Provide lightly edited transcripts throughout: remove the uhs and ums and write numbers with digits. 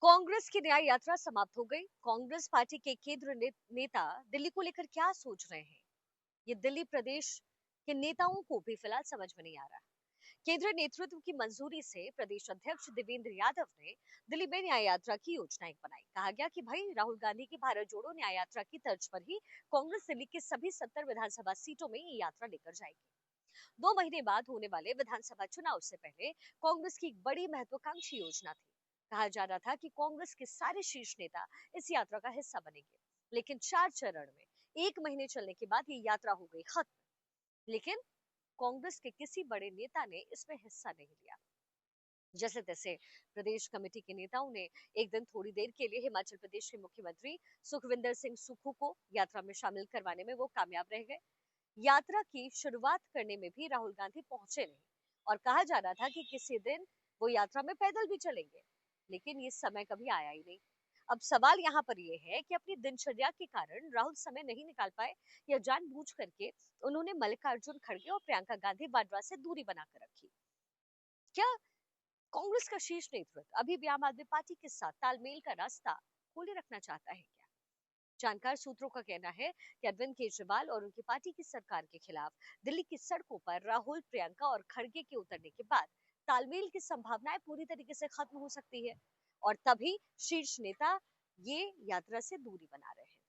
कांग्रेस की न्याय यात्रा समाप्त हो गई। कांग्रेस पार्टी के नेता दिल्ली को लेकर क्या सोच रहे हैं, ये दिल्ली प्रदेश के नेताओं को भी फिलहाल समझ में नहीं आ रहा। केंद्रीय नेतृत्व की मंजूरी से प्रदेश अध्यक्ष देवेंद्र यादव ने दिल्ली में न्याय यात्रा की योजना एक बनाई। कहा गया कि भाई राहुल गांधी की भारत जोड़ो न्याय यात्रा की तर्ज पर ही कांग्रेस दिल्ली के सभी 70 विधानसभा सीटों में ये यात्रा लेकर जाएगी। 2 महीने बाद होने वाले विधानसभा चुनाव से पहले कांग्रेस की एक बड़ी महत्वाकांक्षी योजना थी। कहा जा रहा था कि कांग्रेस के सारे शीर्ष नेता इस यात्रा का हिस्सा बनेंगे, लेकिन 4 चरण में 1 महीने चलने के बाद ये यात्रा हो गई खत्म। लेकिन कांग्रेस के किसी बड़े नेता ने इसमें हिस्सा नहीं लिया। जैसे तैसे प्रदेश कमेटी के नेताओं ने एक दिन थोड़ी देर के लिए हिमाचल प्रदेश के मुख्यमंत्री सुखविंदर सिंह सुक्खू को यात्रा में शामिल करवाने में वो कामयाब रह गए। यात्रा की शुरुआत करने में भी राहुल गांधी पहुंचे नहीं और कहा जा रहा था कि किसी दिन वो यात्रा में पैदल भी चलेंगे, लेकिन ये समय कभी आया ही नहीं। अब सवाल यहाँ पर ये है कि अपनी दिनचर्या के कारण राहुल समय नहीं निकाल पाए या जानबूझ करके उन्होंने मल्लिकार्जुन खड़गे और प्रियंका गांधी वाड्रा से दूरी बनाकर रखी। क्या कांग्रेस का शीर्ष नेतृत्व अभी भी आम आदमी पार्टी के साथ तालमेल का रास्ता खोले रखना चाहता है क्या? जानकार सूत्रों का कहना है कि अरविंद केजरीवाल और उनकी पार्टी की सरकार के खिलाफ दिल्ली की सड़कों पर राहुल, प्रियंका और खड़गे के उतरने के बाद तालमेल की संभावनाएं पूरी तरीके से खत्म हो सकती है और तभी शीर्ष नेता ये यात्रा से दूरी बना रहे हैं।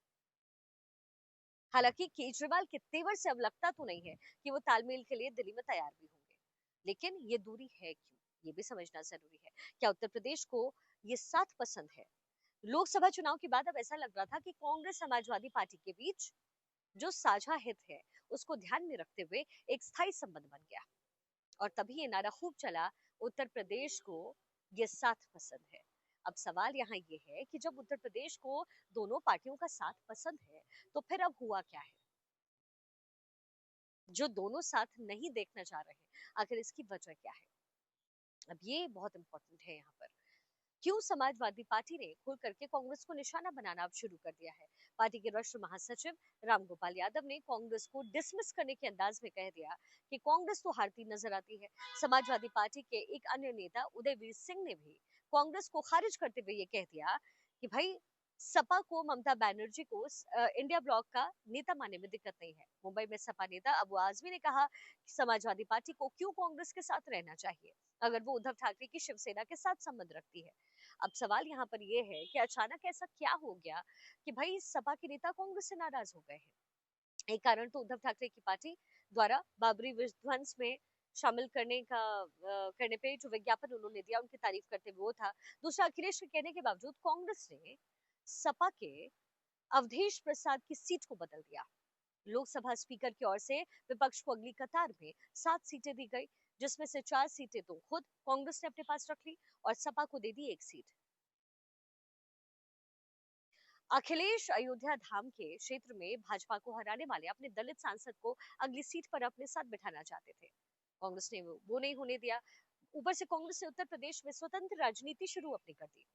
हालांकि केजरीवाल के तेवर से अब लगता तो नहीं है कि वो तालमेल के लिए दिल्ली में तैयार भी होंगे, लेकिन ये दूरी है क्यों, ये भी समझना जरूरी है। क्या उत्तर प्रदेश को ये साथ पसंद है? लोकसभा चुनाव के बाद अब ऐसा लग रहा था कि कांग्रेस समाजवादी पार्टी के बीच जो साझा हित है उसको ध्यान में रखते हुए एक स्थायी संबंध बन गया और तभी ये नारा खूब चला, उत्तर प्रदेश को ये साथ पसंद है। अब सवाल यहाँ ये है कि जब उत्तर प्रदेश को दोनों पार्टियों का साथ पसंद है, तो फिर अब हुआ क्या है जो दोनों साथ नहीं देखना चाह रहे हैं? आखिर इसकी वजह क्या है? अब ये बहुत इंपॉर्टेंट है यहाँ पर। क्यों समाजवादी पार्टी ने खुल करके कांग्रेस को निशाना बनाना अब शुरू कर दिया है? पार्टी के राष्ट्रीय महासचिव रामगोपाल यादव ने कांग्रेस को डिसमिस करने के अंदाज में कह दिया कि कांग्रेस तो हारती नजर आती है। समाजवादी पार्टी के एक अन्य नेता उदयवीर सिंह ने भी कांग्रेस को खारिज करते हुए ये कह दिया कि भाई सपा को, ममता बनर्जी को इंडिया ब्लॉक का नेता मानने में दिक्कत नहीं है। मुंबई में सपा नेता अबू आजमी ने कहा कि समाजवादी पार्टी को क्यों कांग्रेस के साथ रहना चाहिए अगर वो उद्धव ठाकरे की शिवसेना के साथ संबंध रखती है। अब सवाल यहाँ पर ये है कि अचानक ऐसा क्या हो गया कि भाई सपा के नेता कांग्रेस से नाराज हो गए हैं? एक कारण तो उद्धव ठाकरे की पार्टी द्वारा बाबरी विध्वंस में शामिल करने पे जो विज्ञापन उन्होंने दिया उनकी तारीफ करते हुए वो था। दूसरा, अखिलेश के कहने के बावजूद कांग्रेस ने सपा के अवधेश प्रसाद की सीट को बदल दिया। लोकसभा स्पीकर की ओर से विपक्ष को अगली कतार में 7 सीटें दी गई, जिसमें से 4 सीटें तो खुद कांग्रेस ने अपने पास रख ली और सपा को दे दी एक सीट। अखिलेश अयोध्या धाम के क्षेत्र में भाजपा को हराने वाले अपने दलित सांसद को अगली सीट पर अपने साथ बिठाना चाहते थे। कांग्रेस ने वो नहीं होने दिया। ऊपर से कांग्रेस ने उत्तर प्रदेश में स्वतंत्र राजनीति शुरू अपनी कर दी।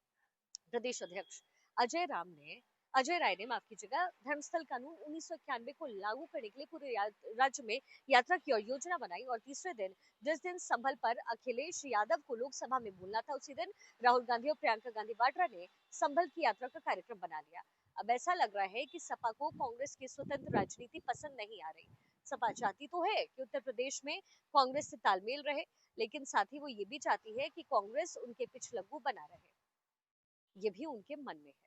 प्रदेश अध्यक्ष अजय राय ने माफ कीजिएगा, धर्मस्थल कानून 1991 को लागू करने के लिए पूरे राज्य में यात्रा की और योजना बनाई और तीसरे दिन, जिस दिन संभल पर अखिलेश यादव को लोकसभा में बोलना था, उसी दिन राहुल गांधी और प्रियंका गांधी वाड्रा ने संभल की यात्रा का कार्यक्रम बना लिया। अब ऐसा लग रहा है कि सपा को कांग्रेस की स्वतंत्र राजनीति पसंद नहीं आ रही। सपा चाहती तो है कि उत्तर प्रदेश में कांग्रेस से तालमेल रहे, लेकिन साथ ही वो ये भी चाहती है कि कांग्रेस उनके पिछलग्गू बना रहे। ये भी उनके मन में है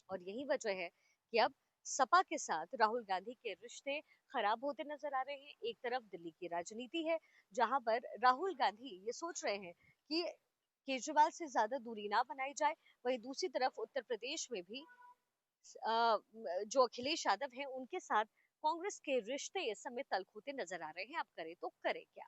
और यही वजह है कि अब सपा के साथ राहुल गांधी के रिश्ते खराब होते नजर आ रहे हैं। एक तरफ दिल्ली की राजनीति है जहां पर राहुल गांधी ये सोच रहे हैं कि केजरीवाल से ज्यादा दूरी ना बनाई जाए, वहीं दूसरी तरफ उत्तर प्रदेश में भी जो अखिलेश यादव हैं उनके साथ कांग्रेस के रिश्ते इस समय तल्ख होते नजर आ रहे हैं। आप करें तो करें क्या?